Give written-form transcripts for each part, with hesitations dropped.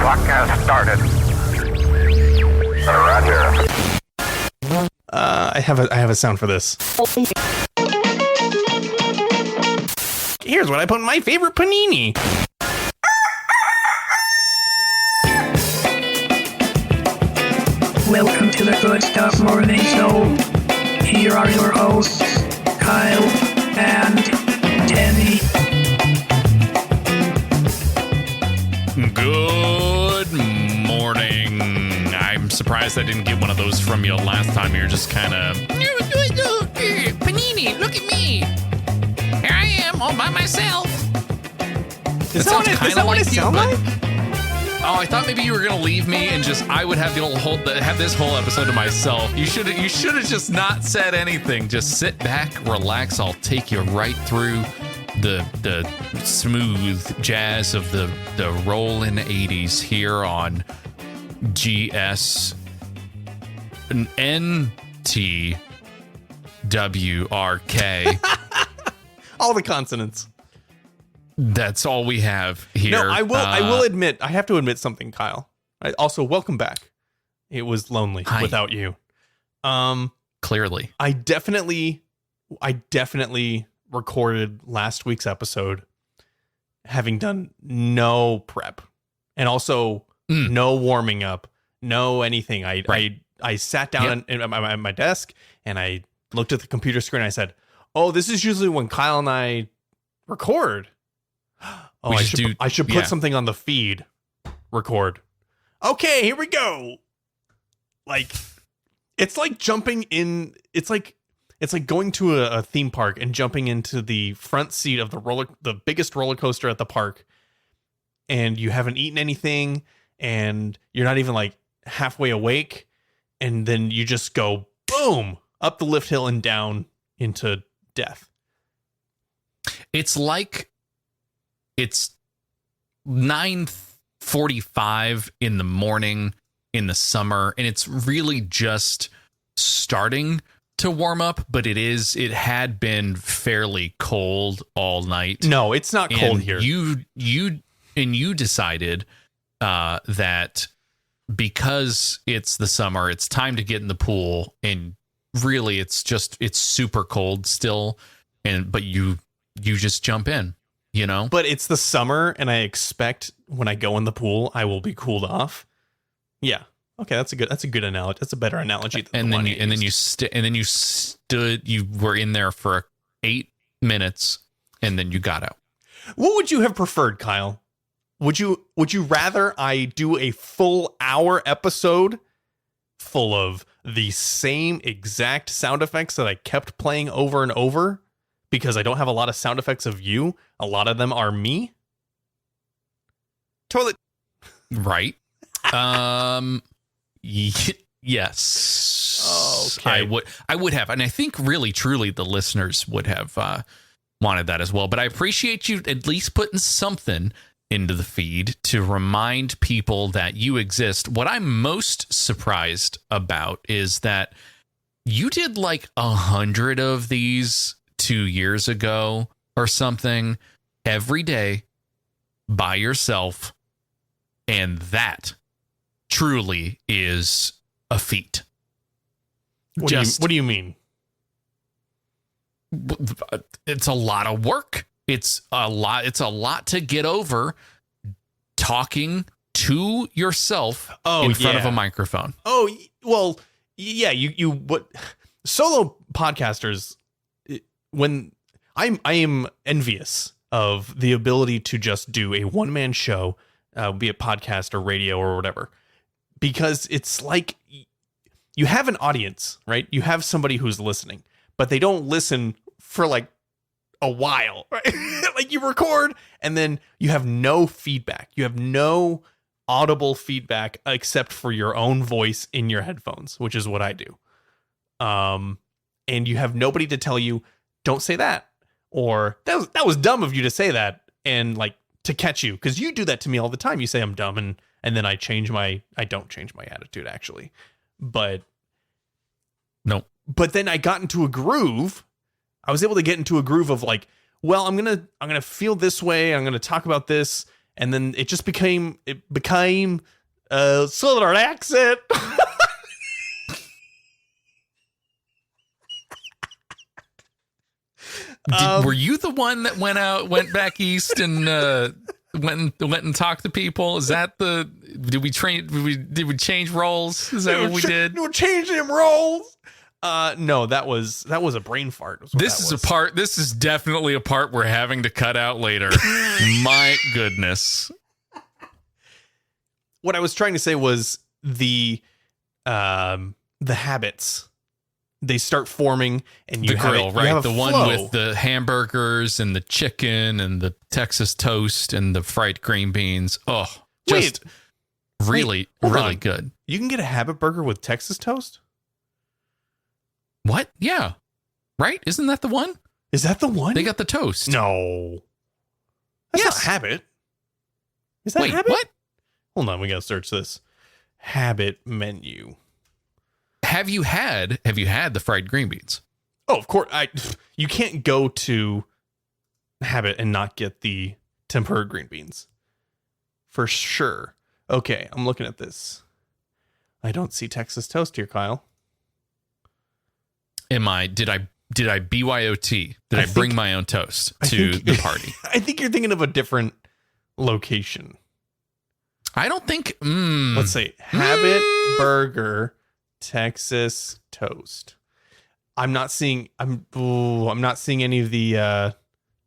Clock has started. Roger. I have a sound for this. Here's what I put in my favorite panini. Welcome to the Good Stuff Morning Show. Here are your hosts, Kyle and Tammy. Good morning. I'm surprised I didn't get one of those from you last time. You're just kind of... Panini, look at me. Here I am, all by myself. Is that what it sounds like? Oh, I thought maybe you were gonna leave me and just I would have have this whole episode to myself. You should have just not said anything. Just sit back, relax. I'll take you right through the smooth jazz of the rolling 80s here on GS NTWRK. All the consonants. That's all we have here. No, I will admit, I have to admit something, Kyle. Also, welcome back. It was lonely without you. Clearly. I definitely recorded last week's episode having done no prep and also no warming up, no anything. I sat down at my desk and I looked at the computer screen and I said, "Oh, this is usually when Kyle and I record. Oh, I should put something on the feed. Record. Okay, here we go." Like, it's like jumping in. It's like going to a theme park and jumping into the front seat of the biggest roller coaster at the park, and you haven't eaten anything, and you're not even like halfway awake, and then you just go boom up the lift hill and down into death. It's like it's 9:45 in the morning in the summer, and it's really just starting to warm up, but it had been fairly cold all night. No, it's not cold here. You decided that because it's the summer, it's time to get in the pool, and really it's super cold still, but you just jump in. You know, but it's the summer, and I expect when I go in the pool, I will be cooled off. Yeah, okay, that's a good analogy. That's a better analogy than the one you stood. You were in there for 8 minutes, and then you got out. What would you have preferred, Kyle? Would you rather I do a full hour episode full of the same exact sound effects that I kept playing over and over? Because I don't have a lot of sound effects of you. A lot of them are me. Toilet. Right. Yes. Okay. I would have. And I think really, truly the listeners would have wanted that as well. But I appreciate you at least putting something into the feed to remind people that you exist. What I'm most surprised about is that you did like 100 of these 2 years ago or something every day by yourself, and that truly is a feat. What do you mean? It's a lot of work. It's a lot to get over talking to yourself in front of a microphone. Oh, well, yeah, what solo podcasters, when I am envious of the ability to just do a one-man show, be it podcast or radio or whatever, because it's like you have an audience, right? You have somebody who's listening, but they don't listen for like a while, right? Like you record and then you have no feedback. You have no audible feedback except for your own voice in your headphones, which is what I do. And you have nobody to tell you, don't say that, or that was dumb of you to say that, and like to catch you, because you do that to me all the time. You say I'm dumb, and then I don't change my attitude actually, but no. But then I got into a groove. I was able to get into a groove of like, well, I'm gonna feel this way. I'm gonna talk about this, and then it became a southern accent. Were you the one that went back east and went and talked to people? Is that did we change roles? Is that what we did? We changed them roles. No, that was a brain fart. This is definitely a part we're having to cut out later. My goodness. What I was trying to say was the habits. They start forming, and you the have grill, you right? have The one flow. with the hamburgers and the chicken and the Texas toast and the fried green beans. Oh, just really good. You can get a habit burger with Texas toast? What? Yeah. Right? Isn't that the one? Is that the one? They got the toast. No. That's not habit. Is that habit? What? Hold on, we gotta search this. Habit menu. Have you had the fried green beans? Oh, of course. You can't go to Habit and not get the tempura green beans. For sure. Okay, I'm looking at this. I don't see Texas toast here, Kyle. Did I BYOT? Did I bring my own toast to the party? I think you're thinking of a different location. I don't think. Let's say Habit Burger Texas toast. I'm not seeing any of the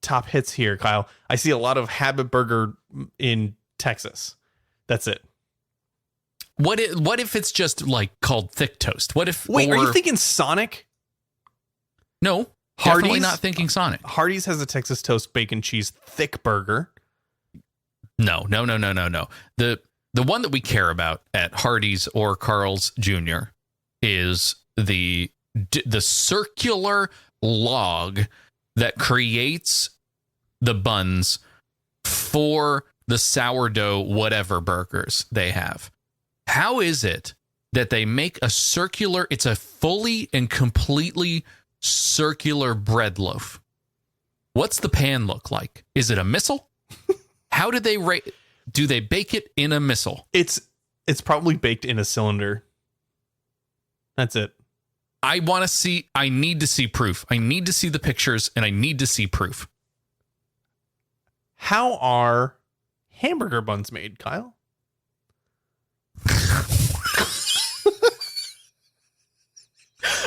top hits here, Kyle. I see a lot of Habit Burger in Texas. That's it. What if it's just like called thick toast? What if? Wait, are you thinking Sonic? No, Hardee's? definitely not thinking Sonic. Hardee's has a Texas toast bacon cheese thick burger. No. The one that we care about at Hardee's or Carl's Jr. is the circular log that creates the buns for the sourdough whatever burgers they have. How is it that they make it's a fully and completely circular bread loaf? What's the pan look like? Is it a missile? How do they do they bake it in a missile? It's probably baked in a cylinder. That's it. I need to see proof. I need to see the pictures and I need to see proof. How are hamburger buns made, Kyle?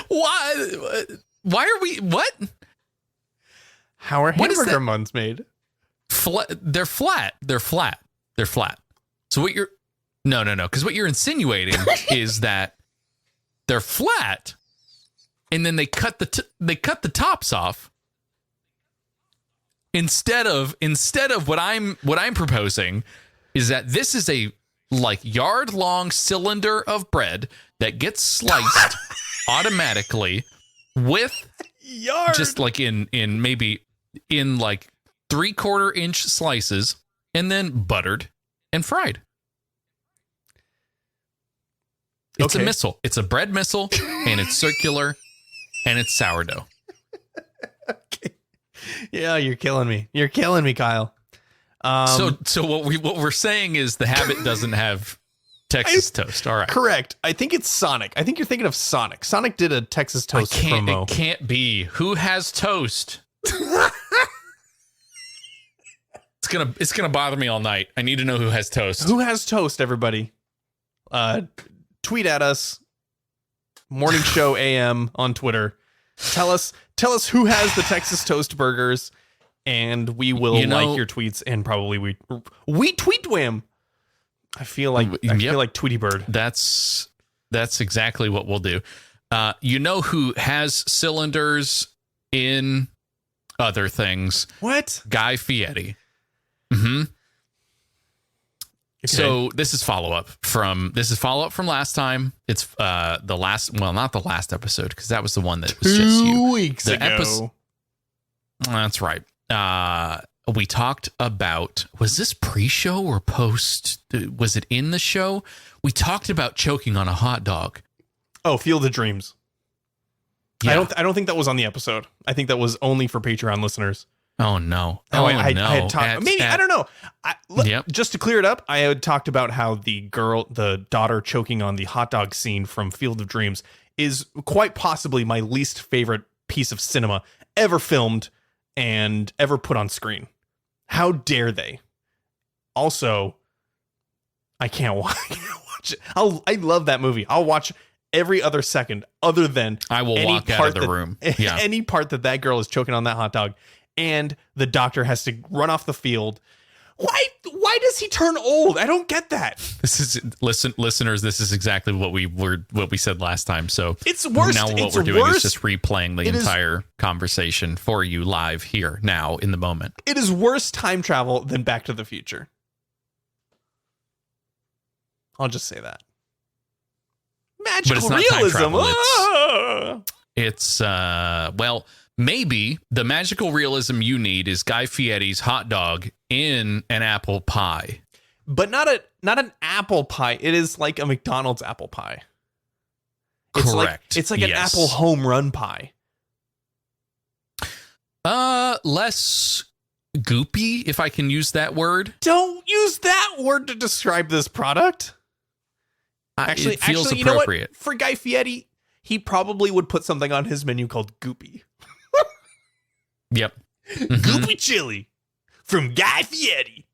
Why are we, what? How are hamburger buns made? They're flat. So what you're, no. Because what you're insinuating is that they're flat, and then they cut the tops off. Instead of what I'm proposing is that this is a like yard long cylinder of bread that gets sliced automatically with just like in maybe in like 3/4 inch slices and then buttered and fried. It's a missile. It's a bread missile, and it's circular, and it's sourdough. Okay. Yeah, you're killing me. You're killing me, Kyle. So what we're saying is the habit doesn't have Texas toast. All right. Correct. I think it's Sonic. I think you're thinking of Sonic. Sonic did a Texas toast promo. It can't be. Who has toast? It's gonna bother me all night. I need to know who has toast. Who has toast, everybody? Tweet at us. Morning Show AM on Twitter. Tell us who has the Texas toast burgers, and we will like your tweets, and probably we tweet wham. I feel like Tweety Bird. That's exactly what we'll do. You know who has cylinders in other things? What? Guy Fieri. Mm-hmm. Okay. So this is follow up from last time. It's not the last episode, because that was the one that was just you. 2 weeks ago. That's right. We talked about, was this pre-show or post? Was it in the show? We talked about choking on a hot dog. Oh, Field of Dreams. Yeah. I don't think that was on the episode. I think that was only for Patreon listeners. Oh no! Oh, I no! had talked. I don't know. Yep. Just to clear it up, I had talked about how the daughter choking on the hot dog scene from Field of Dreams is quite possibly my least favorite piece of cinema ever filmed and ever put on screen. How dare they? Also, I can't watch it. I love that movie. I'll watch every other second, other than I will walk out of the room. Yeah. Any part that girl is choking on that hot dog, and the doctor has to run off the field. Why does he turn old? I don't get that. Listeners, this is exactly what we said last time. So it's worse. Now what we're doing is just replaying the entire conversation for you live here now in the moment. It is worse time travel than Back to the Future. I'll just say that. Magical realism. It's well, maybe the magical realism you need is Guy Fieri's hot dog in an apple pie. But not an apple pie. It is like a McDonald's apple pie. Correct. It's like an apple home run pie. Less goopy, if I can use that word. Don't use that word to describe this product. It feels appropriate. You know what? For Guy Fieri, he probably would put something on his menu called Goopy. Yep. Mm-hmm. Goopy chili from Guy Fieri.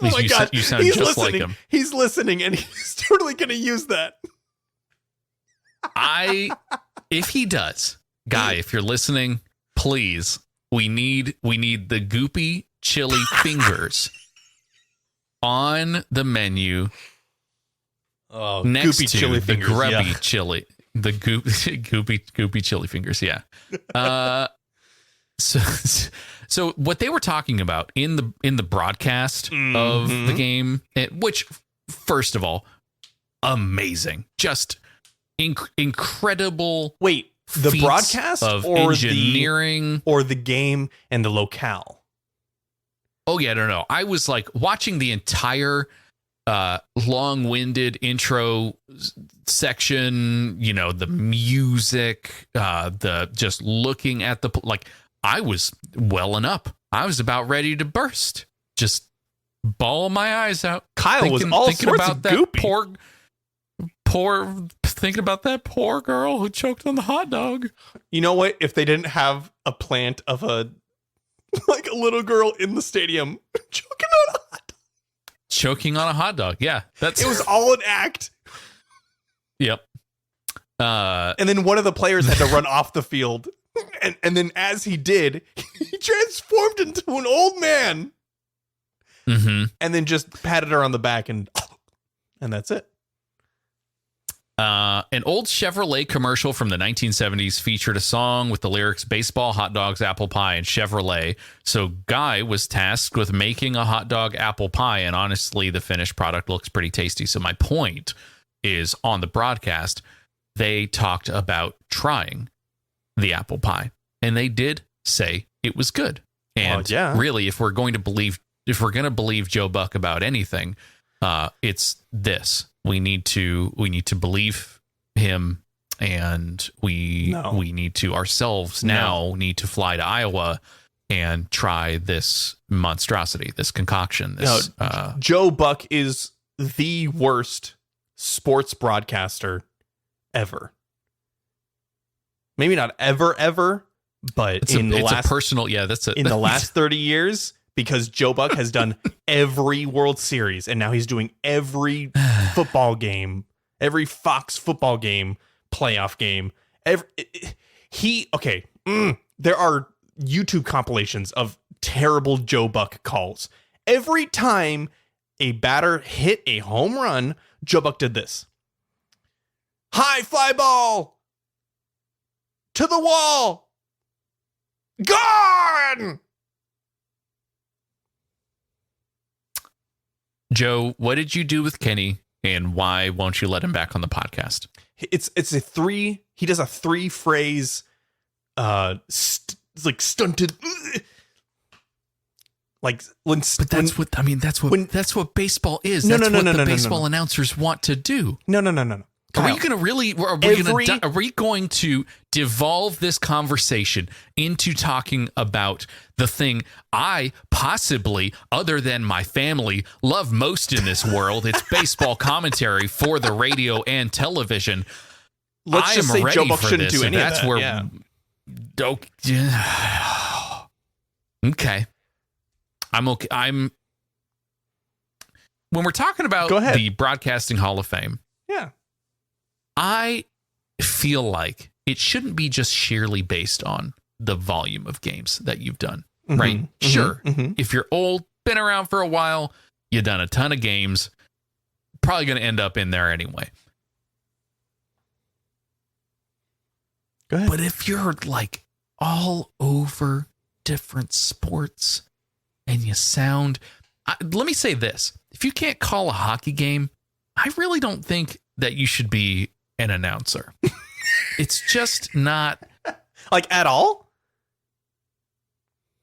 Oh my God. You sound he's just listening. like him. He's listening, and he's totally going to use that. If he does, Guy, if you're listening, please, we need the goopy chili fingers on the menu. Oh, next goopy to chili the fingers, grubby chili, the goopy chili fingers. Yeah. So what they were talking about in the broadcast of the game, which first of all, amazing, just incredible. Wait, the broadcast of or engineering or the game and the locale? Oh yeah, no. I was like watching the entire long-winded intro section, you know, the music, the just looking at the, like, I was welling up. I was about ready to burst. Just bawl my eyes out. Kyle was all thinking sorts about of that goopy. thinking about that poor girl who choked on the hot dog. You know what? If they didn't have a plant of a little girl in the stadium choking on a hot dog. Yeah, it was all an act. Yep. And then one of the players had to run off the field. And then as he did, he transformed into an old man. Mm-hmm. And then just patted her on the back and that's it. An old Chevrolet commercial from the 1970s featured a song with the lyrics baseball, hot dogs, apple pie, and Chevrolet. So Guy was tasked with making a hot dog apple pie, and honestly, the finished product looks pretty tasty. So my point is, on the broadcast, they talked about trying the apple pie, and they did say it was good. And really, if we're going to believe Joe Buck about anything, it's this. We need to believe him, and we need to ourselves need to fly to Iowa and try this monstrosity, this concoction. Joe Buck is the worst sports broadcaster ever. Maybe not ever, but in the last 30 years. Because Joe Buck has done every World Series, and now he's doing every football game, every Fox football game, playoff game. There are YouTube compilations of terrible Joe Buck calls. Every time a batter hit a home run, Joe Buck did this. High fly ball to the wall. Gone! Joe, what did you do with Kenny, and why won't you let him back on the podcast? He does a 3-phrase, stunted, that's what baseball is. That's what baseball announcers want to do. No. Are Kyle, we going to really? Are we going to devolve this conversation into talking about the thing I possibly, other than my family, love most in this world? It's baseball commentary for the radio and television. let's just say Joe Buck shouldn't do any of that. That's where. Okay. I'm okay. When we're talking about the Broadcasting Hall of Fame. Yeah. I feel like it shouldn't be just sheerly based on the volume of games that you've done, right? Sure. If you're old, been around for a while, you've done a ton of games, probably going to end up in there anyway. Go ahead. But if you're like all over different sports and you sound, let me say this. If you can't call a hockey game, I really don't think that you should be an announcer. It's just not like at all.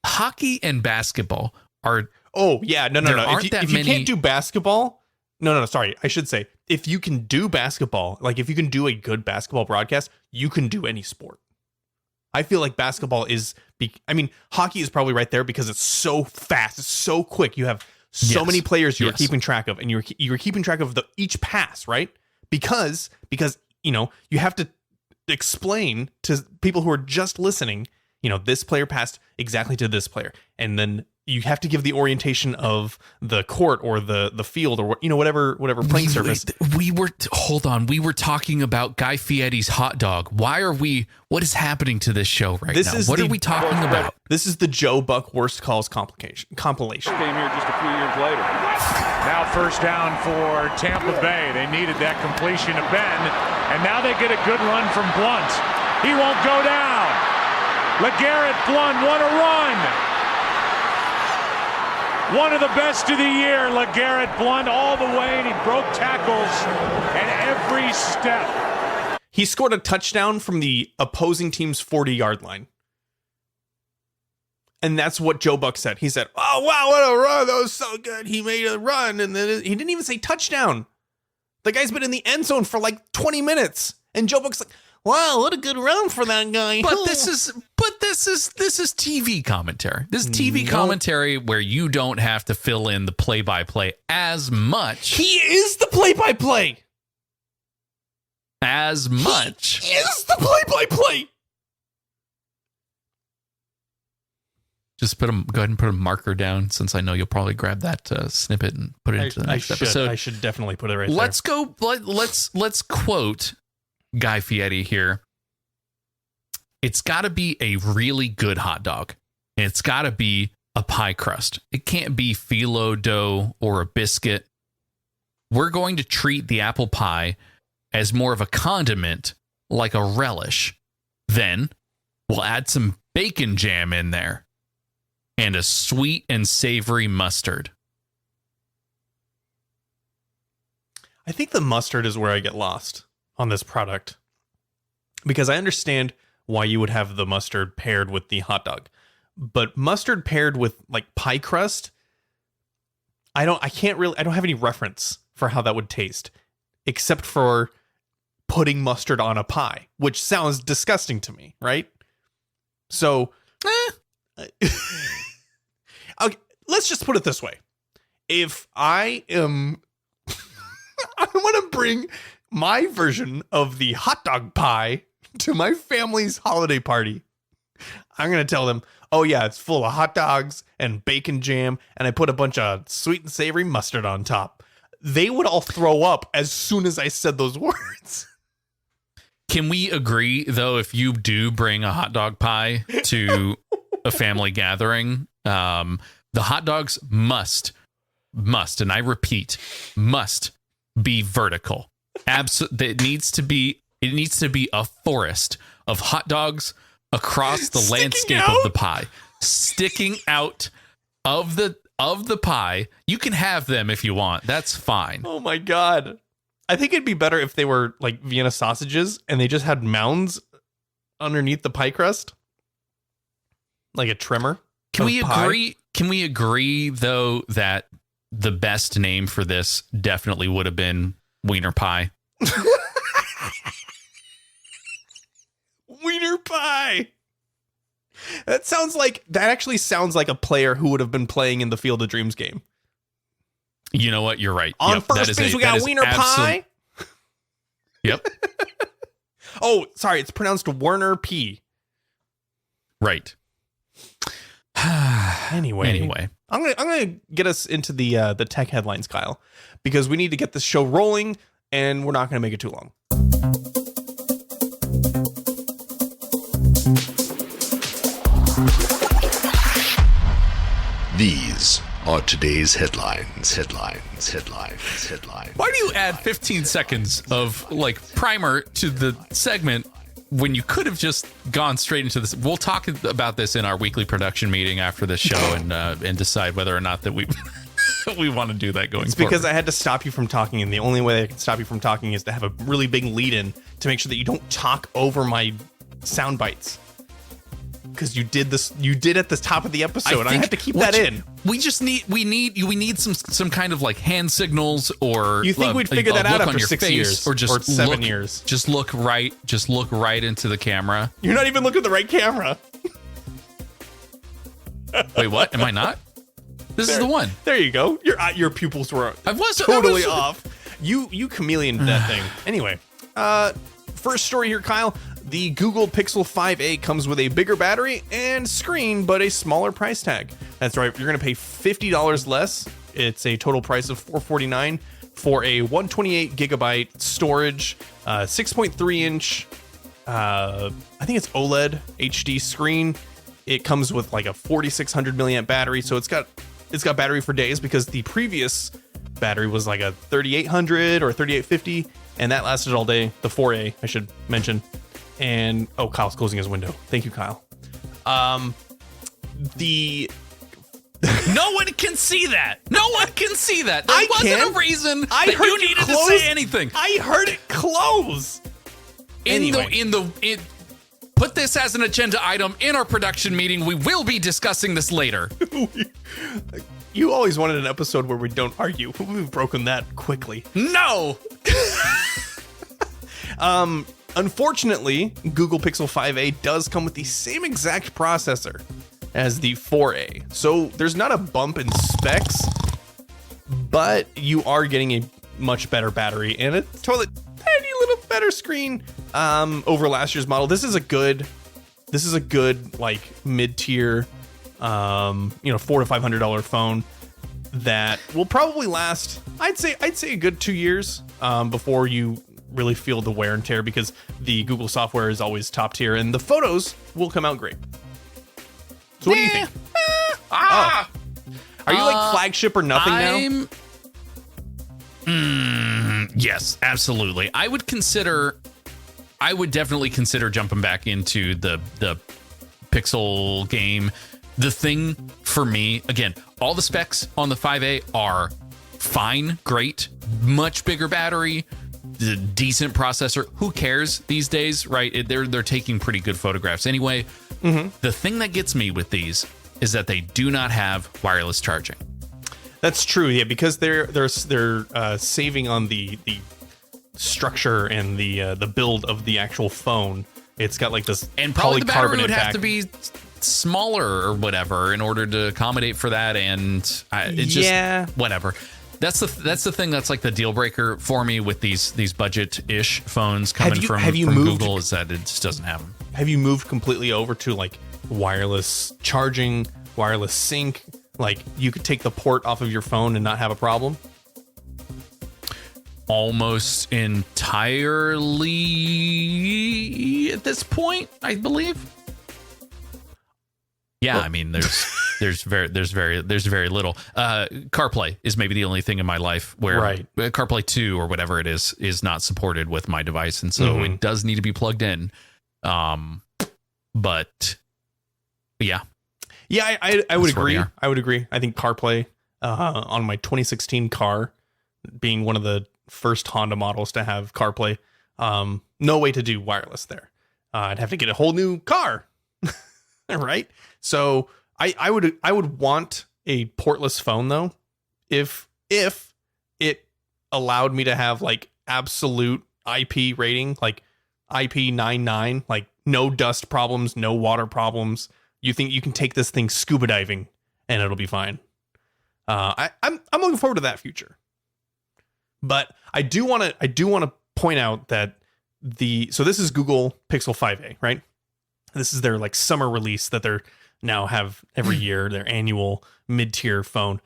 Hockey and basketball are. Oh yeah, no. If you can't do basketball, no. Sorry, I should say if you can do basketball, like if you can do a good basketball broadcast, you can do any sport. I feel like basketball is. Hockey is probably right there because it's so fast, it's so quick. You have so many players you're keeping track of, and you're keeping track of each pass, right? Because you have to explain to people who are just listening, this player passed exactly to this player, and then you have to give the orientation of the court or the field or whatever playing surface. We were talking about Guy Fieri's hot dog. What is happening to this show right now? What are we talking about? This is the Joe Buck Worst Calls compilation. Came here just a few years later. Now first down for Tampa Bay. They needed that completion to Ben, and now they get a good run from Blunt. He won't go down. LeGarrette Blunt, what a run! One of the best of the year, LeGarrette Blunt, all the way, and he broke tackles at every step. He scored a touchdown from the opposing team's 40-yard line. And that's what Joe Buck said. He said, "Oh, wow, what a run. That was so good. He made a run." And then he didn't even say touchdown. The guy's been in the end zone for like 20 minutes. And Joe Buck's like, "Wow, what a good run for that guy." But this is TV commentary. This is TV commentary where you don't have to fill in the play-by-play as much. He is the play-by-play. As much. He is the play-by-play. Just go ahead and put a marker down, since I know you'll probably grab that snippet and put it into the next episode. I should definitely put it right there. Let's quote Guy Fieri here. It's got to be a really good hot dog. And it's got to be a pie crust. It can't be phyllo dough or a biscuit. We're going to treat the apple pie as more of a condiment, like a relish. Then we'll add some bacon jam in there and a sweet and savory mustard. I think the mustard is where I get lost on this product, because I understand why you would have the mustard paired with the hot dog, but mustard paired with like pie crust, I don't have any reference for how that would taste, except for putting mustard on a pie, which sounds disgusting to me, right? So, okay, let's just put it this way. If I am, I want to bring my version of the hot dog pie to my family's holiday party, I'm going to tell them, "Oh yeah, it's full of hot dogs and bacon jam, and I put a bunch of sweet and savory mustard on top." They would all throw up as soon as I said those words. Can we agree, though, if you do bring a hot dog pie to a family gathering, the hot dogs must, and I repeat, must be vertical. Absolutely, it needs to be a forest of hot dogs across the landscape of the pie, sticking out of the pie. You can have them if you want. That's fine. Oh my God. I think it'd be better if they were like Vienna sausages and they just had mounds underneath the pie crust, like a trimmer. Can we agree? Can we agree though that the best name for this definitely would have been wiener pie? guy. That actually sounds like a player who would have been playing in the Field of Dreams game. You know what? You're right. On first base, we got Wiener Pie. Yep. Oh, sorry. It's pronounced Werner P. Right. Anyway. I'm gonna get us into the tech headlines, Kyle, because we need to get this show rolling, and we're not gonna make it too long. These are today's headlines. Why do you add 15 seconds of primer to the segment when you could have just gone straight into this? We'll talk about this in our weekly production meeting after this show and decide whether or not that we we want to do that going forward. It's because I had to stop you from talking, and the only way I can stop you from talking is to have a really big lead in to make sure that you don't talk over my sound bites. Because you did at the top of the episode. I have to keep that in. We need some kind of hand signals, or you think we'd figure that out after 6 years or just 7 years? Just look right into the camera. You're not even looking at the right camera. Wait, what? Am I not? This is the one. There you go. Your pupils were totally off. You chameleoned that thing. Anyway, first story here, Kyle. The Google Pixel 5a comes with a bigger battery and screen, but a smaller price tag. That's right. You're going to pay $50 less. It's a total price of $449 for a 128 gigabyte storage, 6.3 inch. I think it's OLED HD screen. It comes with a 4600 milliamp battery, so it's got battery for days, because the previous battery was a 3800 or 3850, and that lasted all day. The 4A, I should mention. And Kyle's closing his window. Thank you, Kyle. No one can see that. No one can see that. There wasn't a reason that you needed to say anything. I heard it close. Put this as an agenda item in our production meeting. We will be discussing this later. You always wanted an episode where we don't argue. We've broken that quickly. No. Unfortunately, Google Pixel 5a does come with the same exact processor as the 4a. So there's not a bump in specs, but you are getting a much better battery and a tiny little better screen over last year's model. This is a good mid-tier $400 to $500 phone that will probably last, I'd say a good 2 years before you really feel the wear and tear, because the Google software is always top tier and the photos will come out great. So what do you think? Are you flagship or nothing now? Yes, absolutely. I would definitely consider jumping back into the Pixel game. The thing for me, again, all the specs on the 5A are fine, great, much bigger battery, decent processor. Who cares these days, right? They're taking pretty good photographs anyway. Mm-hmm. The thing that gets me with these is that they do not have wireless charging. That's true, yeah, because they're saving on the structure and the build of the actual phone. It's got this, and probably the battery would have to be smaller or whatever in order to accommodate for that, and whatever. That's the thing that's the deal breaker for me with these budget-ish phones coming from Google, is that it just doesn't have them. Have you moved completely over to wireless charging, wireless sync? You could take the port off of your phone and not have a problem? Almost entirely at this point, I believe. Yeah, I mean, there's very little. CarPlay is maybe the only thing in my life where CarPlay 2 or whatever it is not supported with my device, and so it does need to be plugged in. But yeah, I would agree. I would agree. I think CarPlay on my 2016 car, being one of the first Honda models to have CarPlay, no way to do wireless there. I'd have to get a whole new car, right? So I would want a portless phone though, if it allowed me to have absolute IP rating, IP 99, no dust problems, no water problems. You think you can take this thing scuba diving and it'll be fine. I'm looking forward to that future. But I do want to point out that so this is Google Pixel 5a, right? This is their like summer release that they're now have every year, their annual mid-tier phone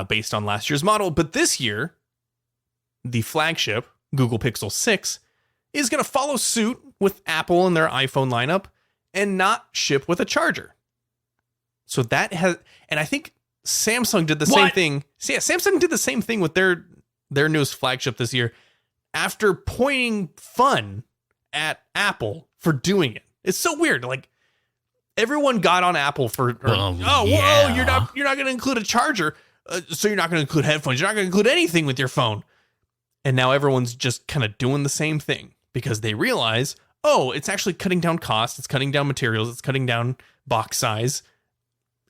based on last year's model. But this year, the flagship Google Pixel 6 is going to follow suit with Apple and their iPhone lineup and not ship with a charger. So that has, and I think Samsung did the same thing. So yeah, Samsung did the same thing with their newest flagship this year after pointing fun at Apple for doing it. It's so weird. Like everyone got on Apple for, whoa, you're not going to include a charger. So you're not going to include headphones. You're not going to include anything with your phone. And now everyone's just kind of doing the same thing because they realize, oh, it's actually cutting down costs. It's cutting down materials. It's cutting down box size.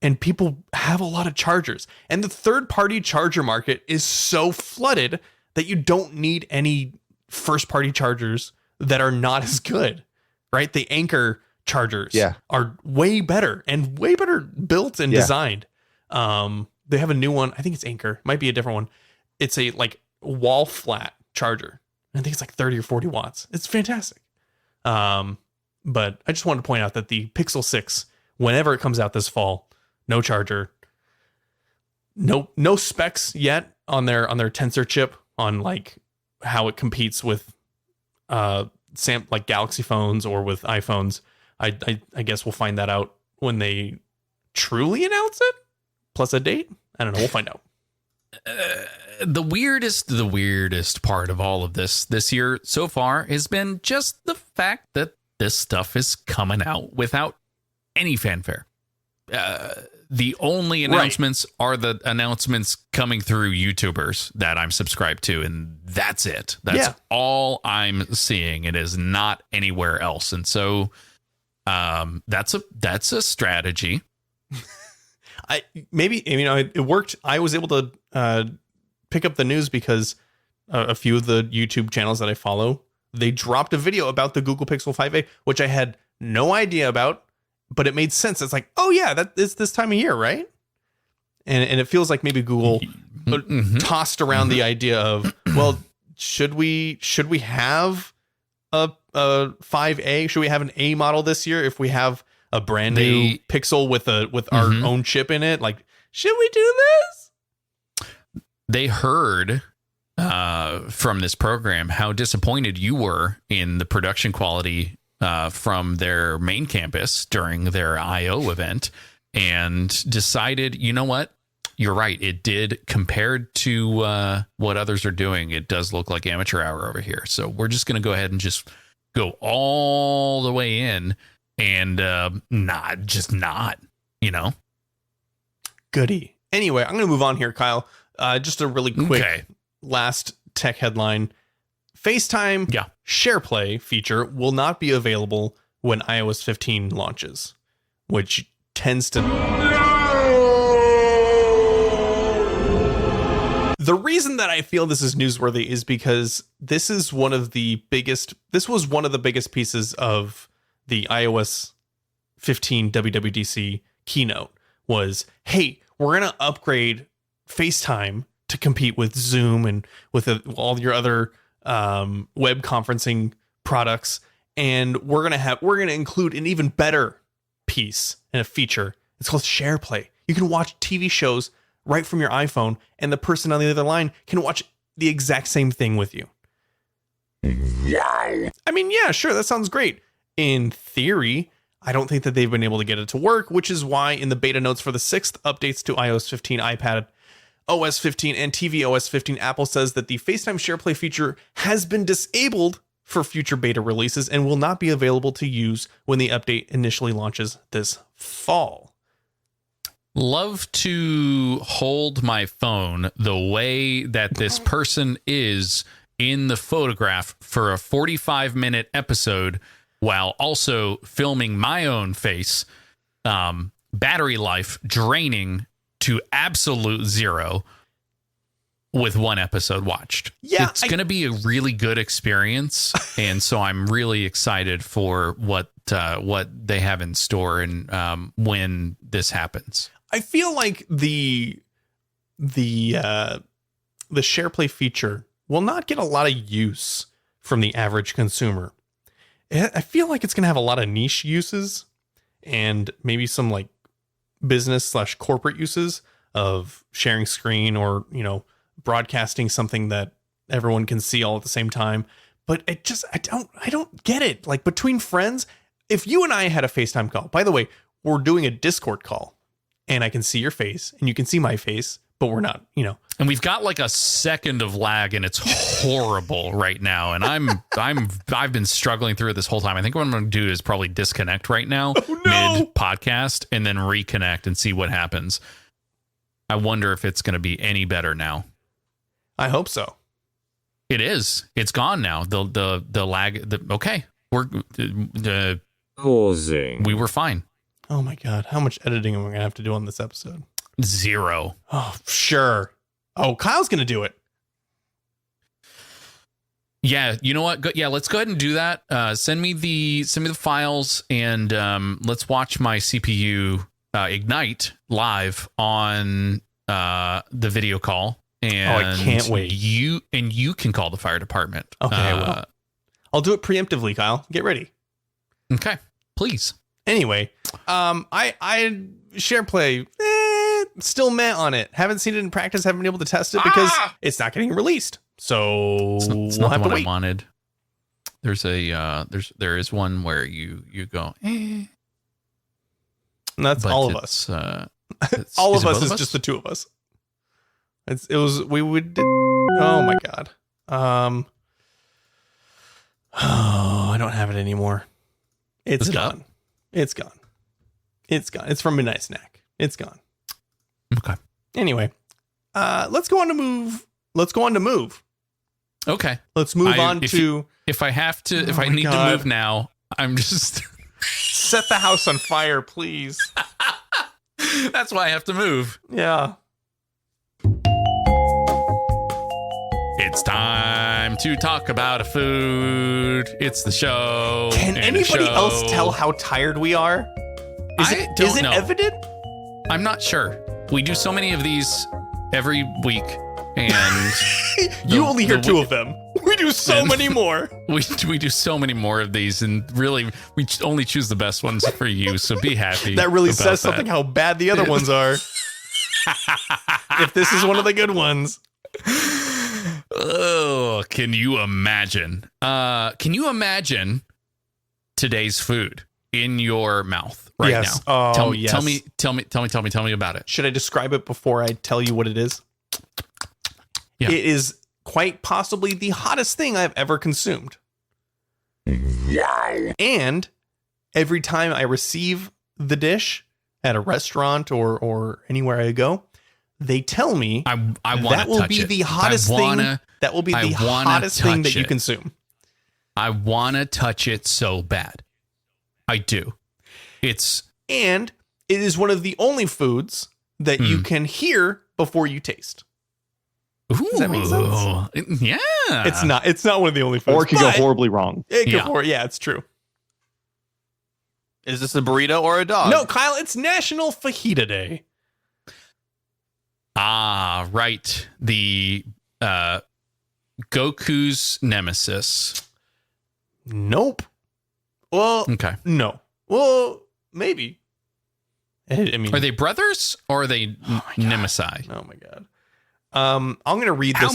And people have a lot of chargers. And the third-party charger market is so flooded that you don't need any first-party chargers that are not as good, right? The Anker chargers are way better and way better built and designed. They have a new one. I think it's Anker. Might be a different one. It's a like wall flat charger. I think it's like 30 or 40 watts. It's fantastic. But I just wanted to point out that the Pixel 6, whenever it comes out this fall, no charger, no specs yet on their tensor chip on like how it competes with like Galaxy phones or with iPhones. I guess we'll find that out when they truly announce it, plus a date. I don't know. We'll find out. The weirdest part of all of this year so far has been just the fact that this stuff is coming out without any fanfare. The only announcements are the announcements coming through YouTubers that I'm subscribed to, and that's it. That's all I'm seeing. It is not anywhere else, and so that's a strategy. It worked. I was able to pick up the news because a few of the YouTube channels that I follow, they dropped a video about the Google Pixel 5a, which I had no idea about. But it made sense. It's like, oh yeah, that is this time of year, right? And it feels like maybe Google tossed around the idea of, well, should we have a 5A? Should we have an A model this year if we have a brand new Pixel with our own chip in it? Like, should we do this? They heard from this program how disappointed you were in the production quality from their main campus during their I/O event, and decided, you know what? You're right. It did, compared to what others are doing, it does look like amateur hour over here. So we're just going to go ahead and just go all the way in and not, Goody. Anyway, I'm going to move on here, Kyle. Just a really quick last tech headline. FaceTime SharePlay feature will not be available when iOS 15 launches, which tends to... The reason that I feel this is newsworthy is because this was one of the biggest pieces of the iOS 15 WWDC keynote was, hey, we're going to upgrade FaceTime to compete with Zoom and with all your other web conferencing products, and we're gonna include an even better piece and a feature. It's called SharePlay. You can watch TV shows right from your iPhone, and the person on the other line can watch the exact same thing with you. Wow. I mean, yeah, sure, that sounds great. In theory, I don't think that they've been able to get it to work, which is why in the beta notes for the 6th updates to iOS 15, iPad OS 15 and TV OS 15, Apple says that the FaceTime SharePlay feature has been disabled for future beta releases and will not be available to use when the update initially launches this fall. Love to hold my phone the way that this person is in the photograph for a 45-minute episode while also filming my own face. Battery life draining to absolute zero with one episode watched. Yeah, it's going to be a really good experience. And so I'm really excited for what they have in store and when this happens. I feel like the share play feature will not get a lot of use from the average consumer. I feel like it's going to have a lot of niche uses and maybe some like business/corporate uses of sharing screen or, broadcasting something that everyone can see all at the same time. But I don't get it. Like between friends, if you and I had a FaceTime call, by the way, we're doing a Discord call and I can see your face and you can see my face, but we're not, And we've got like a second of lag and it's horrible right now. And I've been struggling through it this whole time. I think what I'm going to do is probably disconnect right now mid podcast and then reconnect and see what happens. I wonder if it's going to be any better now. I hope so. It is. It's gone now. The lag. Okay. Pausing. We were fine. Oh my God. How much editing am I going to have to do on this episode? 0. Oh, sure. Oh, Kyle's going to do it. Yeah. You know what? Yeah. Let's go ahead and do that. Send me the files and let's watch my CPU ignite live on the video call. And I can't wait. You can call the fire department. Okay, I will. I'll do it preemptively, Kyle. Get ready. Okay, please. Anyway, I share play still meh on it. Haven't seen it in practice. Haven't been able to test it because it's not getting released. So It's we'll not have the to one wait. I wanted. There's there is one where you go. And that's but all of us. All of us is just the two of us. Oh my God. I don't have it anymore. It's gone. It's gone. It's gone. It's from Midnight Snack. It's gone. Okay. Anyway, let's go on to move. Okay. Let's move on to. If I have to, if Oh I my need God. to move now, I'm just. Set the house on fire, please. That's why I have to move. Yeah. It's time to talk about a food. It's the show. Can and anybody the show. else tell how tired we are? I don't know. Evident? I'm not sure. We do so many of these every week, and You only hear two of them. We do so And- many more. we do so many more of these, and really, we only choose the best ones for you. So be happy. That really about says something how bad the other ones are. If this is one of the good ones. Oh, can you imagine? Can you imagine today's food in your mouth right Yes. now? Oh, tell me, yes. tell me about it. Should I describe it before I tell you what it is? Yeah. It is quite possibly the hottest thing I've ever consumed. Wow. And every time I receive the dish at a restaurant or anywhere I go, they tell me I want that to will touch be it. the hottest thing. That will be the hottest thing that you consume. I want to touch it so bad. I do. And it is one of the only foods that you can hear before you taste. Ooh, Does that make sense? Yeah. It's not one of the only foods. Or it could go but horribly wrong. It could Yeah. yeah, it's true. Is this a burrito or a dog? No, Kyle, it's National Fajita Day. Ah, right. The Goku's nemesis. Nope. Well, Okay. no. Well, maybe. I mean, Are they brothers or are they nemesis? Oh my God. I'm gonna read this.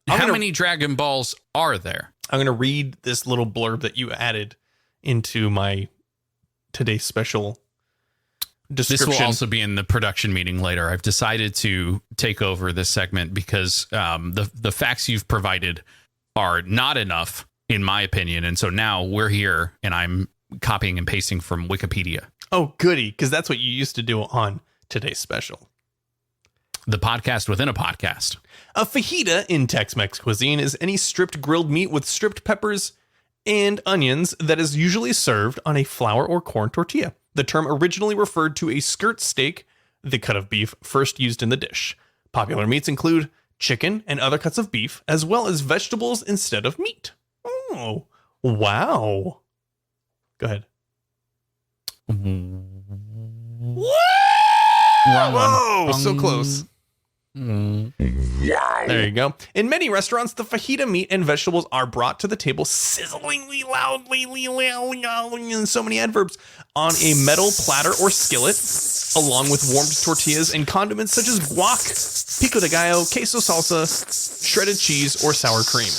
How many Dragon Balls are there? I'm gonna read this little blurb that you added into my today's special description. This will also be in the production meeting later. I've decided to take over this segment because the facts you've provided are not enough, in my opinion. And so now we're here and I'm copying and pasting from Wikipedia. Oh, goody, because that's what you used to do on today's special. The podcast within a podcast. A fajita in Tex-Mex cuisine is any stripped grilled meat with stripped peppers and onions that is usually served on a flour or corn tortilla. The term originally referred to a skirt steak, the cut of beef first used in the dish. Popular meats include chicken and other cuts of beef, as well as vegetables instead of meat. Oh, wow. Go ahead. Whoa, so close. There you go. In many restaurants, the fajita meat and vegetables are brought to the table sizzlingly loudly, in so many adverbs, on a metal platter or skillet, along with warmed tortillas and condiments such as guac, pico de gallo, queso salsa, shredded cheese, or sour cream.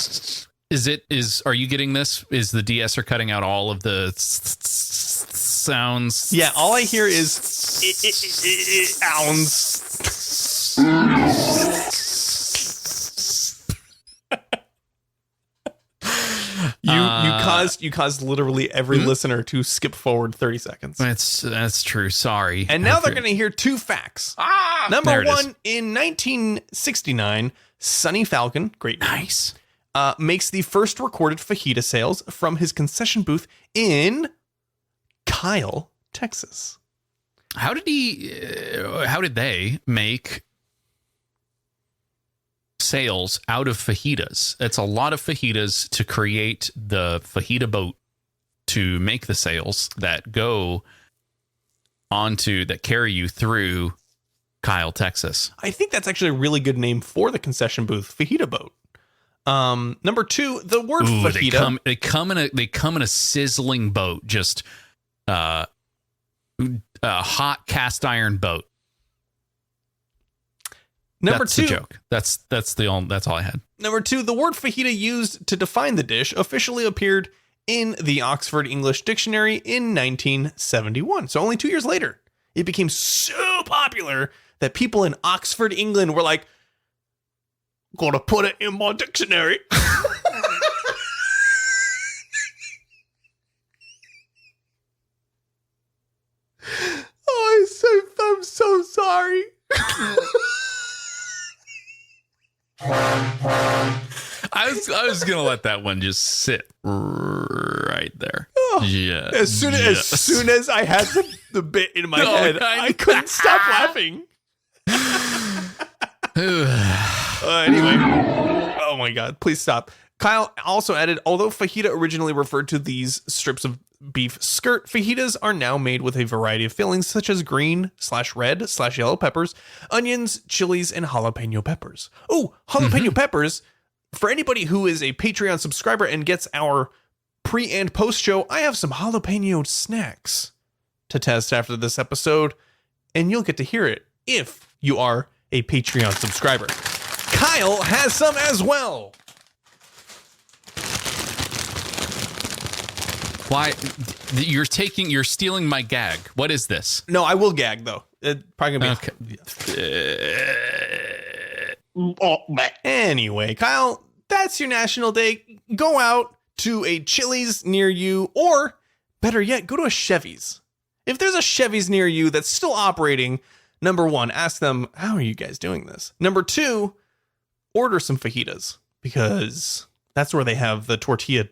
Are you getting this? Is the de-esser cutting out all of the sounds? Yeah, all I hear is sounds. You caused literally every listener to skip forward 30 seconds. That's true. Sorry. And now they're going to hear two facts. Number one, in 1969, Sonny Falcon, great name, nice, makes the first recorded fajita sales from his concession booth in Kyle, Texas. How did they make sales out of fajitas? It's a lot of fajitas to create the fajita boat to make the sales that go onto, that carry you through Kyle, Texas. I think that's actually a really good name for the concession booth, fajita boat. Number two, the word fajita. They come in a sizzling boat, just a hot cast iron boat. That's a joke. That's all I had. Number two, the word fajita used to define the dish officially appeared in the Oxford English Dictionary in 1971. So only 2 years later, it became so popular that people in Oxford, England were like, "Gotta put it in my dictionary." I'm so sorry. I was gonna let that one just sit right there. Yeah. As soon as I had the bit in my head, I couldn't stop laughing. Anyway, oh my God, please stop. Kyle also added, although fajita originally referred to these strips of beef skirt, fajitas are now made with a variety of fillings such as green/red/yellow peppers, onions, chilies, and jalapeno peppers. Oh, jalapeno peppers. For anybody who is a Patreon subscriber and gets our pre and post show, I have some jalapeno snacks to test after this episode, and you'll get to hear it if you are a Patreon subscriber. Kyle has some as well. Why? You're stealing my gag. What is this? No, I will gag though. It probably gonna be okay. Anyway, Kyle, that's your National Day. Go out to a Chili's near you, or better yet, go to a Chevy's. If there's a Chevy's near you that's still operating, number one, ask them, how are you guys doing this? Number two, order some fajitas, because that's where they have the tortilla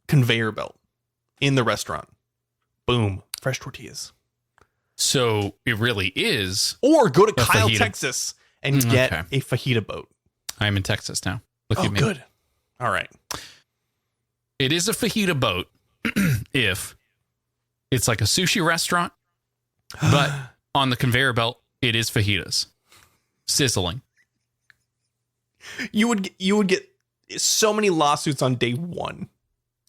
conveyor belt in the restaurant. Boom, fresh tortillas. So it really is. Or go to Kyle, fajita. Texas and get a fajita boat. I'm in Texas now. Look at me. Good. All right. It is a fajita boat if it's like a sushi restaurant, but on the conveyor belt, it is fajitas. Sizzling. You would get so many lawsuits on day one.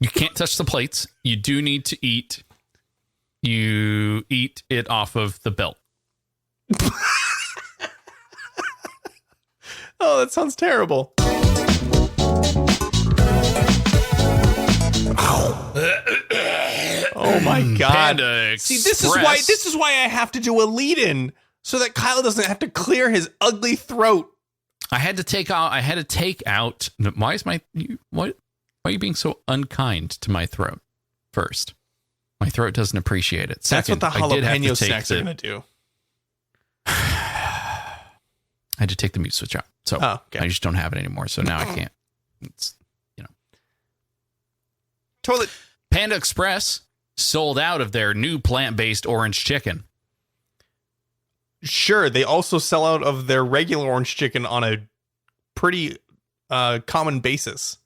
You can't touch the plates. You do need to eat. You eat it off of the belt. Oh, that sounds terrible. Oh my God. Panda See, this is why I have to do a lead-in so that Kyle doesn't have to clear his ugly throat. I had to take out. Why are you being so unkind to my throat? First, my throat doesn't appreciate it. Second, that's what the jalapeno snacks are going to do. I had to take the mute switch out. So I just don't have it anymore. So now I can't. It's, Toilet. Panda Express sold out of their new plant-based orange chicken. Sure, they also sell out of their regular orange chicken on a pretty common basis.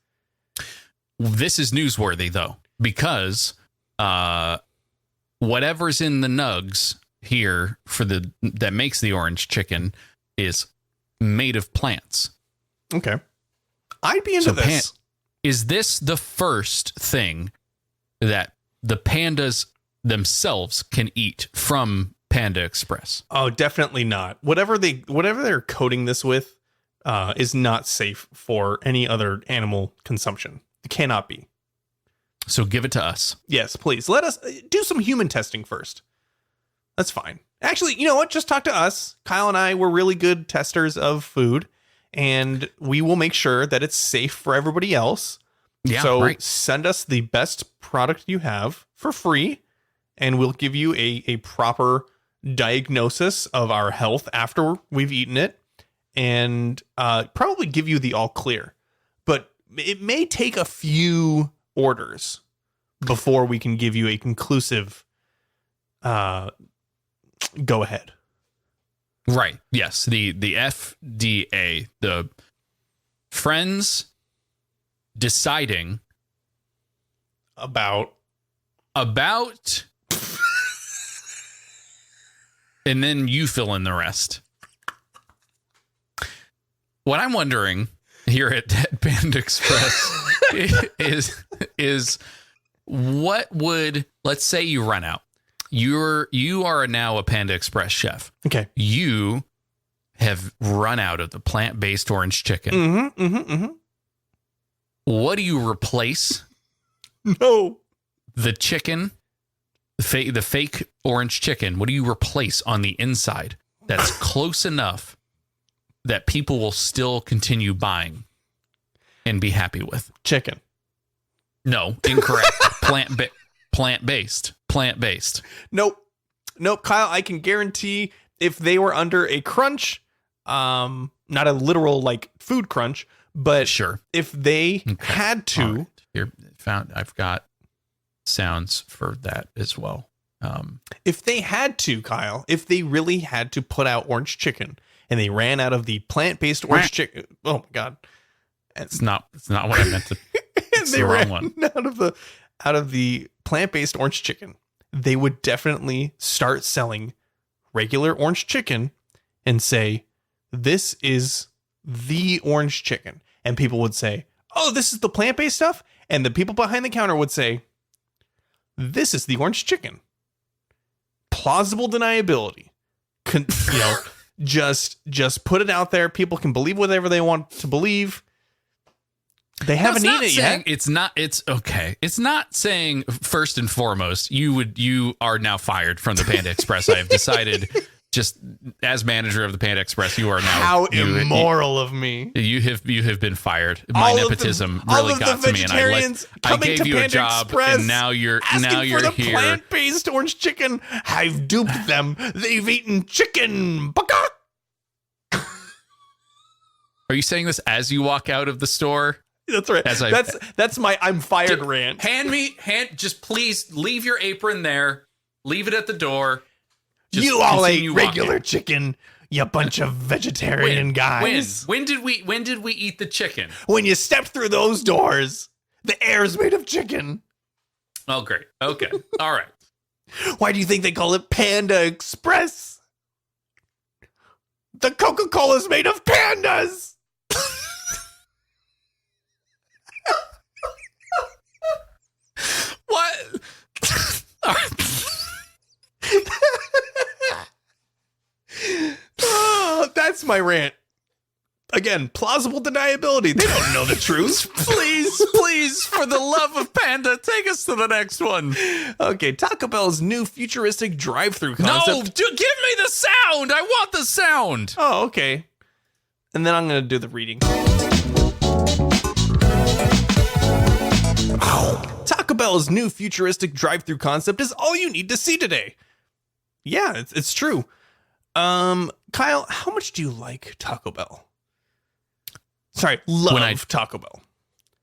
This is newsworthy, though, because whatever's in the nugs here that makes the orange chicken is made of plants. Okay. I'd be into this. Is this the first thing that the pandas themselves can eat from Panda Express? Oh, definitely not. Whatever they're coating this with is not safe for any other animal consumption. It cannot be. So give it to us. Yes, please. Let us do some human testing first. That's fine. Actually, you know what? Just talk to us. Kyle and I were really good testers of food, and we will make sure that it's safe for everybody else. Yeah, so right. Send us the best product you have for free, and we'll give you a proper diagnosis of our health after we've eaten it, and probably give you the all clear. But it may take a few orders before we can give you a conclusive go ahead. Right. Yes. The FDA, the friends deciding about and then you fill in the rest. What I'm wondering here at Panda Express is what would, let's say you run out. You are now a Panda Express chef. Okay. You have run out of the plant-based orange chicken. Mm-hmm, mm-hmm, mm-hmm. What do you replace? No. The chicken, the fake orange chicken, what do you replace on the inside that's close enough that people will still continue buying and be happy with? Chicken. No, incorrect. Plant-based. Nope. Kyle, I can guarantee if they were under a crunch, not a literal like food crunch, but sure, if they had to. Right. Here, I've got sounds for that as well. If they had to, Kyle, if they really had to put out orange chicken and they ran out of the plant-based orange chicken, oh my God. It's not what I meant to. It's they the ran wrong one. out of the plant-based orange chicken, they would definitely start selling regular orange chicken and say, this is the orange chicken. And people would say, oh, this is the plant-based stuff. And the people behind the counter would say, this is the orange chicken. Plausible deniability. Just put it out there. People can believe whatever they want to believe. They haven't eaten it yet. It's okay. It's not saying first and foremost, you are now fired from the Panda Express. I have decided, just as manager of the Panda Express, you are now. How immoral of me. You have been fired. My nepotism really got to me, and I gave you a job, Express, and now you're for the here. Plant-based orange chicken. I've duped them. They've eaten chicken. Baka. Are you saying this as you walk out of the store? That's right. That's my I'm fired rant. Just please leave your apron there. Leave it at the door. Just you all ate regular chicken, you bunch of vegetarian guys. When did we eat the chicken? When you stepped through those doors, the air's made of chicken. Oh, great. Okay. All right. Why do you think they call it Panda Express? The Coca-Cola's made of pandas. What? Oh, that's my rant. Again, plausible deniability. They don't know the truth. Please, for the love of Panda, take us to the next one. Okay, Taco Bell's new futuristic drive-thru concept. No, give me the sound. I want the sound. Oh, okay. And then I'm going to do the reading. Taco Bell's new futuristic drive-thru concept is all you need to see today. Yeah, it's true. Kyle, how much do you like Taco Bell? Sorry, Taco Bell.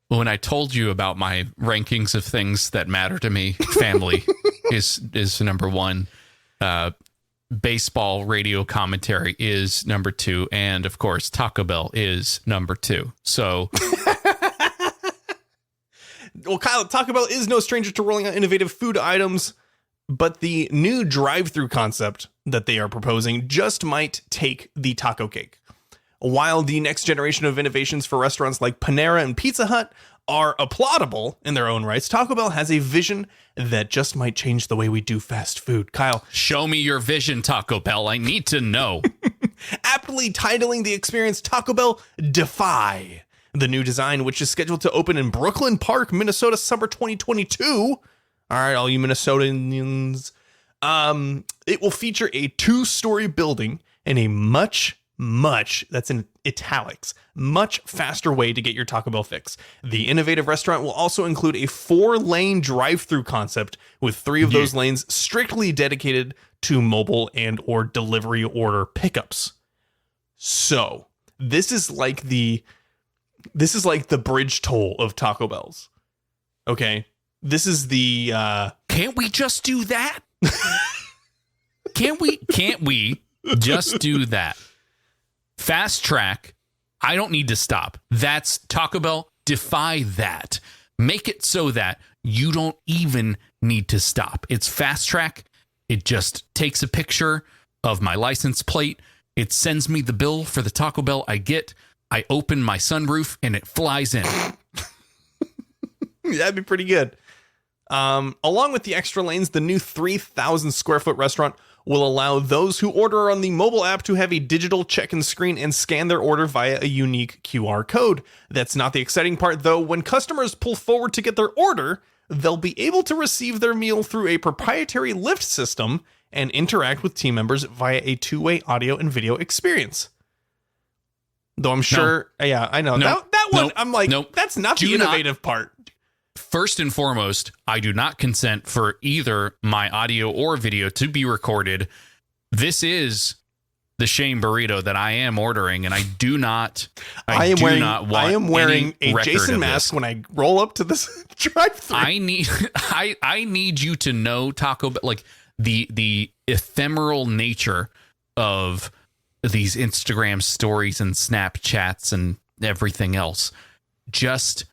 When I told you about my rankings of things that matter to me, family is number one. Baseball radio commentary is number two. And of course, Taco Bell is number two. So Well, Kyle, Taco Bell is no stranger to rolling out innovative food items, but the new drive-through concept that they are proposing just might take the taco cake. While the next generation of innovations for restaurants like Panera and Pizza Hut are applaudable in their own rights, Taco Bell has a vision that just might change the way we do fast food. Kyle, show me your vision, Taco Bell. I need to know. Aptly titling the experience Taco Bell Defy. The new design, which is scheduled to open in Brooklyn Park, Minnesota, summer 2022. All right, all you Minnesotans. It will feature a 2-story building and a much, that's in italics, much faster way to get your Taco Bell fix. The innovative restaurant will also include a 4-lane drive-through concept with 3 of those lanes strictly dedicated to mobile and or delivery order pickups. So this is like the bridge toll of Taco Bell's. Okay. This is the Can't we just do that? Can't we just do that? Fast track. I don't need to stop. That's Taco Bell. Defy that. Make it so that you don't even need to stop. It's fast track. It just takes a picture of my license plate. It sends me the bill for the Taco Bell I get. I open my sunroof and it flies in. That'd be pretty good. Along with the extra lanes, the new 3,000 square foot restaurant will allow those who order on the mobile app to have a digital check-in screen and scan their order via a unique QR code. That's not the exciting part, though. When customers pull forward to get their order, they'll be able to receive their meal through a proprietary lift system and interact with team members via a 2-way audio and video experience. Though I'm sure, yeah, I know. That one, I'm like, that's not the innovative part. First and foremost, I do not consent for either my audio or video to be recorded. This is the shame burrito that I am ordering, and I am wearing a Jason mask when I roll up to this drive-thru. I need you to know, Taco Bell, like the ephemeral nature of these Instagram stories and Snapchats and everything else. Just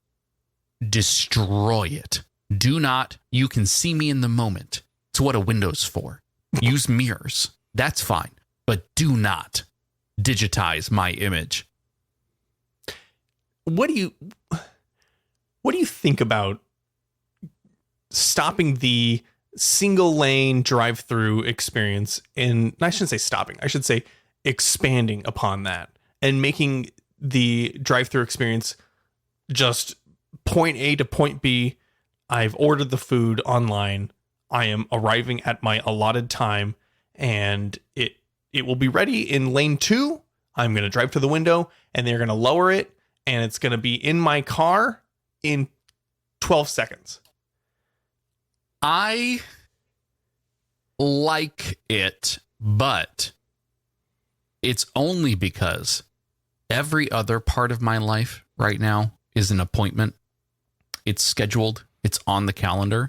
destroy it. Do not. You can see me in the moment. It's what a window's for. Use mirrors. That's fine. But do not digitize my image. What do you think about stopping the single lane drive-through experience? And I shouldn't say stopping. I should say expanding upon that and making the drive-through experience just point A to point B. I've ordered the food online. I am arriving at my allotted time, and it will be ready in lane 2. I'm going to drive to the window, and they're going to lower it, and it's going to be in my car in 12 seconds. I like it, but it's only because every other part of my life right now is an appointment. It's scheduled. It's on the calendar.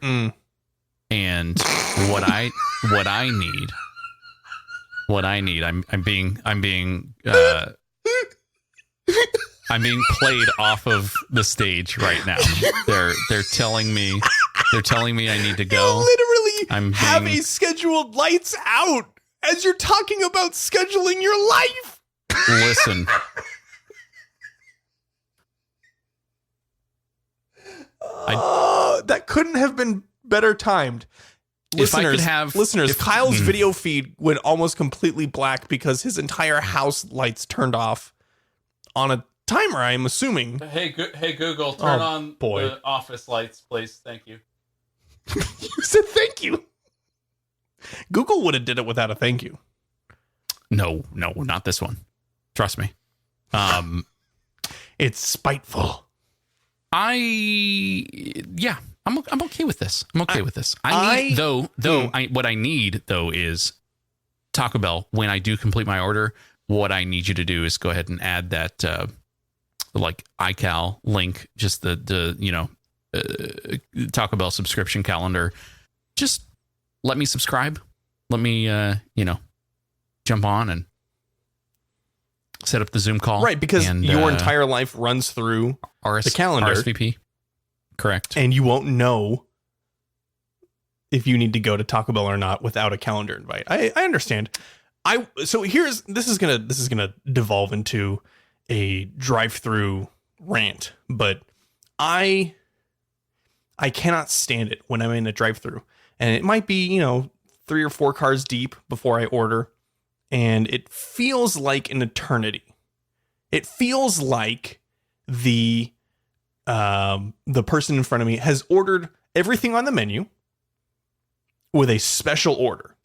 And what I need, I'm being played off of the stage right now. They're telling me I need to go. You literally have a scheduled lights out as you're talking about scheduling your life. Listen. That couldn't have been better timed. Listeners, Kyle's video feed went almost completely black because his entire house lights turned off on a timer, I'm assuming. Hey Google, turn on the office lights, please. Thank you. You said thank you. Google would have did it without a thank you. No, not this one. Trust me. It's spiteful. I'm okay with this. What I need though is Taco Bell. When I do complete my order, what I need you to do is go ahead and add that like iCal link, just the Taco Bell subscription calendar. Just let me subscribe. Let me jump on and set up the Zoom call. Right, because your entire life runs through the calendar. RSVP. Correct. And you won't know if you need to go to Taco Bell or not without a calendar invite. I understand. This is gonna devolve into a drive-through rant, but I cannot stand it when I'm in a drive-through, and it might be 3 or 4 cars deep before I order, and it feels like an eternity. It feels like the person in front of me has ordered everything on the menu with a special order,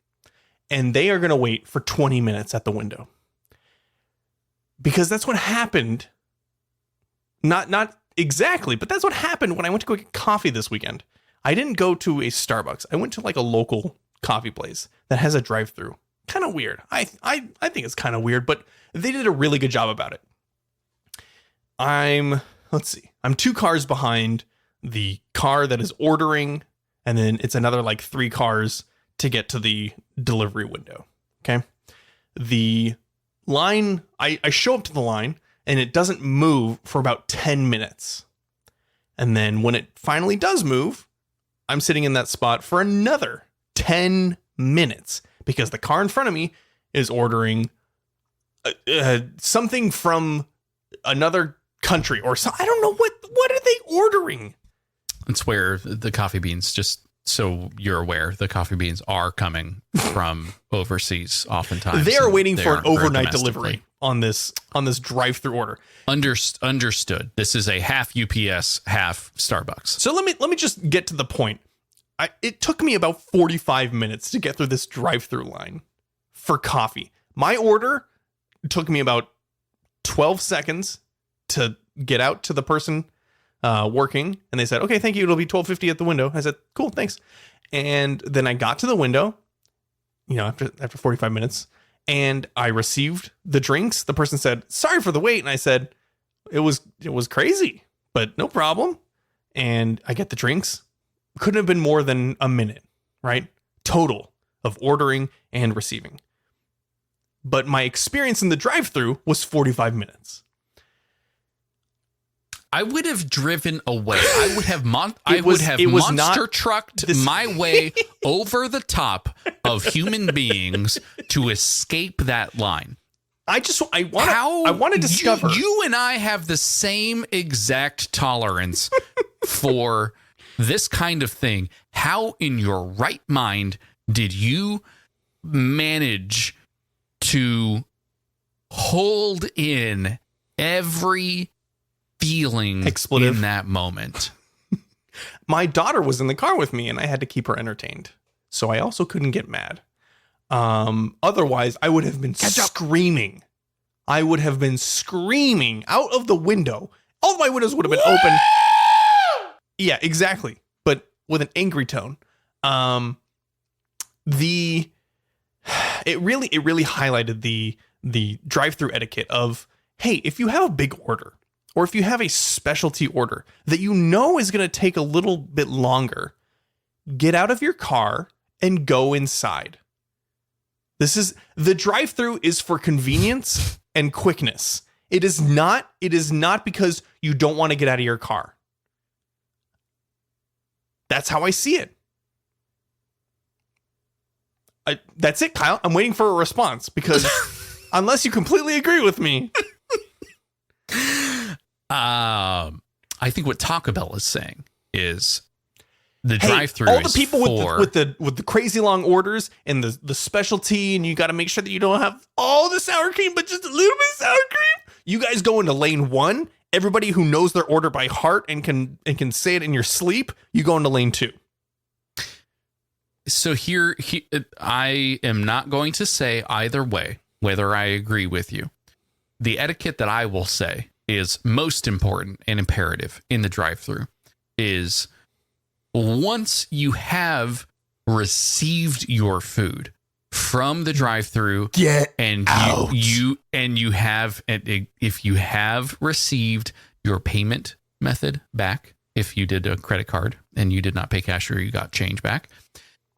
and they are going to wait for 20 minutes at the window. Because that's what happened. Not exactly, but that's what happened when I went to go get coffee this weekend. I didn't go to a Starbucks. I went to like a local coffee place that has a drive-through. Kind of weird. I think it's kind of weird, but they did a really good job about it. I'm 2 cars behind the car that is ordering, and then it's another like 3 cars to get to the delivery window. Okay. The line, I show up to the line and it doesn't move for about 10 minutes. And then when it finally does move, I'm sitting in that spot for another 10 minutes because the car in front of me is ordering something from another country or so. I don't know what are they ordering? It's where the coffee beans, just so you're aware, the coffee beans are coming from overseas oftentimes. They are waiting for an overnight delivery on this drive-through order. Understood. This is a half UPS, half Starbucks. So let me just get to the point. It took me about 45 minutes to get through this drive-through line for coffee. My order took me about 12 seconds to get out to the person working, and they said, okay, thank you, it'll be $12.50 at the window. I said, cool, thanks. And then I got to the window, after 45 minutes, and I received the drinks. The person said, sorry for the wait. And I said, it was crazy, but no problem. And I get the drinks. Couldn't have been more than a minute, right? Total of ordering and receiving. But my experience in the drive-thru was 45 minutes. I would have driven away. I would have monster trucked my way over the top of human beings to escape that line. I want to discover. You and I have the same exact tolerance for this kind of thing. How in your right mind did you manage to hold in every feeling in that moment? My daughter was in the car with me and I had to keep her entertained. So I also couldn't get mad. Otherwise I would have been screaming. I would have been screaming out of the window. All of my windows would have been open. Yeah, exactly. But with an angry tone. It really highlighted the drive-through etiquette of, hey, if you have a big order, or if you have a specialty order that is going to take a little bit longer, get out of your car and go inside. The drive-thru is for convenience and quickness. It is not because you don't want to get out of your car. That's how I see it. That's it, Kyle. I'm waiting for a response because unless you completely agree with me. I think what Taco Bell is saying is the drive-thru. All the people with the crazy long orders and the specialty, and you got to make sure that you don't have all the sour cream, but just a little bit of sour cream. You guys go into lane 1. Everybody who knows their order by heart and can say it in your sleep, you go into lane 2. So here, I am not going to say either way whether I agree with you. The etiquette that I will say is most important and imperative in the drive-thru is once you have received your food from the drive-thru, if you have received your payment method back, if you did a credit card and you did not pay cash or you got change back,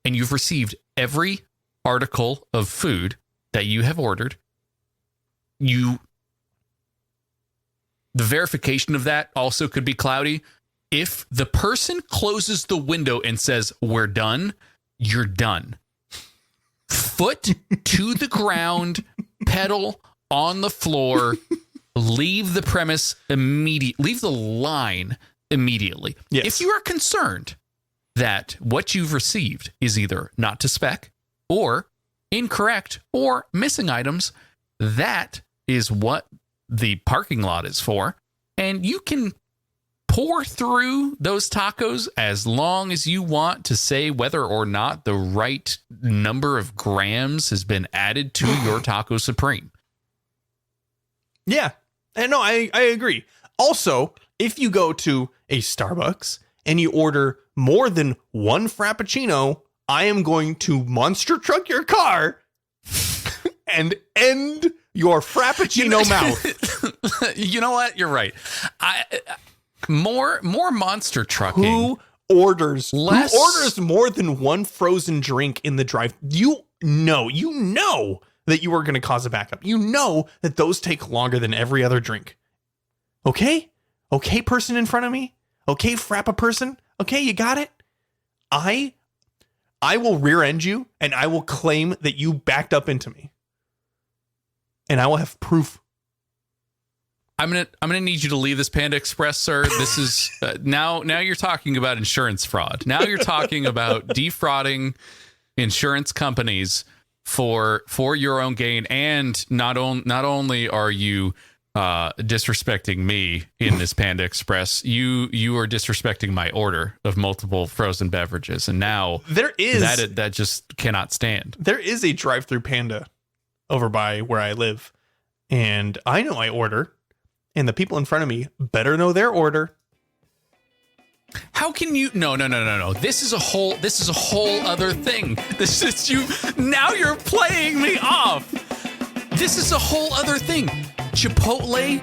and you've received every article of food that you have ordered, the verification of that also could be cloudy. If the person closes the window and says, "We're done," you're done. Foot to the ground, pedal on the floor, leave the premise immediately, leave the line immediately. Yes. If you are concerned that what you've received is either not to spec or incorrect or missing items, that is what the parking lot is for. And you can pour through those tacos as long as you want to say whether or not the right number of grams has been added to your Taco Supreme. Yeah. And no, I agree. Also, if you go to a Starbucks and you order more than one Frappuccino, I am going to monster truck your car and end your Frappuccino mouth. You know what? You're right. More monster trucking. Who orders more than one frozen drink in the drive? You know that you are going to cause a backup. You know that those take longer than every other drink. Okay? Okay, person in front of me? Okay, Frappa person? Okay, you got it? I will rear end you and I will claim that you backed up into me. And I will have proof. I'm gonna need you to leave this Panda Express, sir. This is now you're talking about insurance fraud. Now you're talking about defrauding insurance companies for your own gain, and not only are you disrespecting me in this Panda Express, you are disrespecting my order of multiple frozen beverages, and now there is that just cannot stand. There is a drive-through Panda over by where I live, and I know I order. And the people in front of me better know their order. How can you? No. This is a whole other thing. This is you. Now you're playing me off. This is a whole other thing. Chipotle,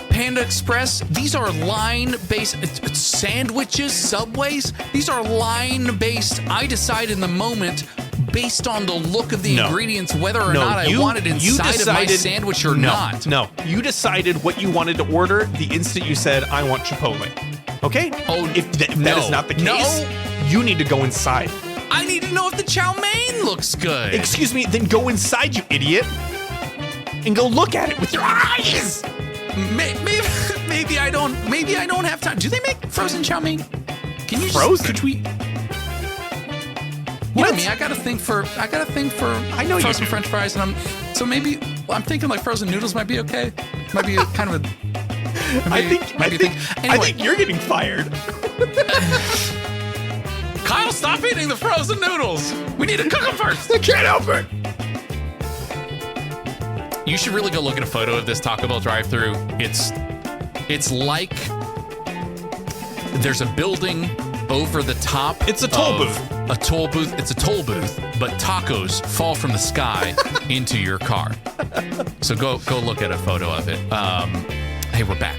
Panda Express. These are line-based sandwiches, Subways. These are line-based. I decide in the moment, based on the look of the ingredients, whether or not I want it inside of my sandwich or not. No, you decided what you wanted to order the instant you said, I want Chipotle. Okay? Oh, if that is not the case, you need to go inside. I need to know if the chow mein looks good. Excuse me, then go inside, you idiot. And go look at it with your eyes. Maybe I don't have time. Do they make frozen chow mein? Can you frozen? Could we... You know me, I got a thing for I know frozen you do. French fries, and I'm thinking like frozen noodles might be okay. Might be kind of a. I Anyway, think you're getting fired. Kyle, stop eating the frozen noodles. We need to cook them first. I can't help it. You should really go look at a photo of this Taco Bell drive-thru. It's like there's a building over the top. It's a toll booth. A toll booth. It's a toll booth, but tacos fall from the sky into your car. So go look at a photo of it. Hey, we're back.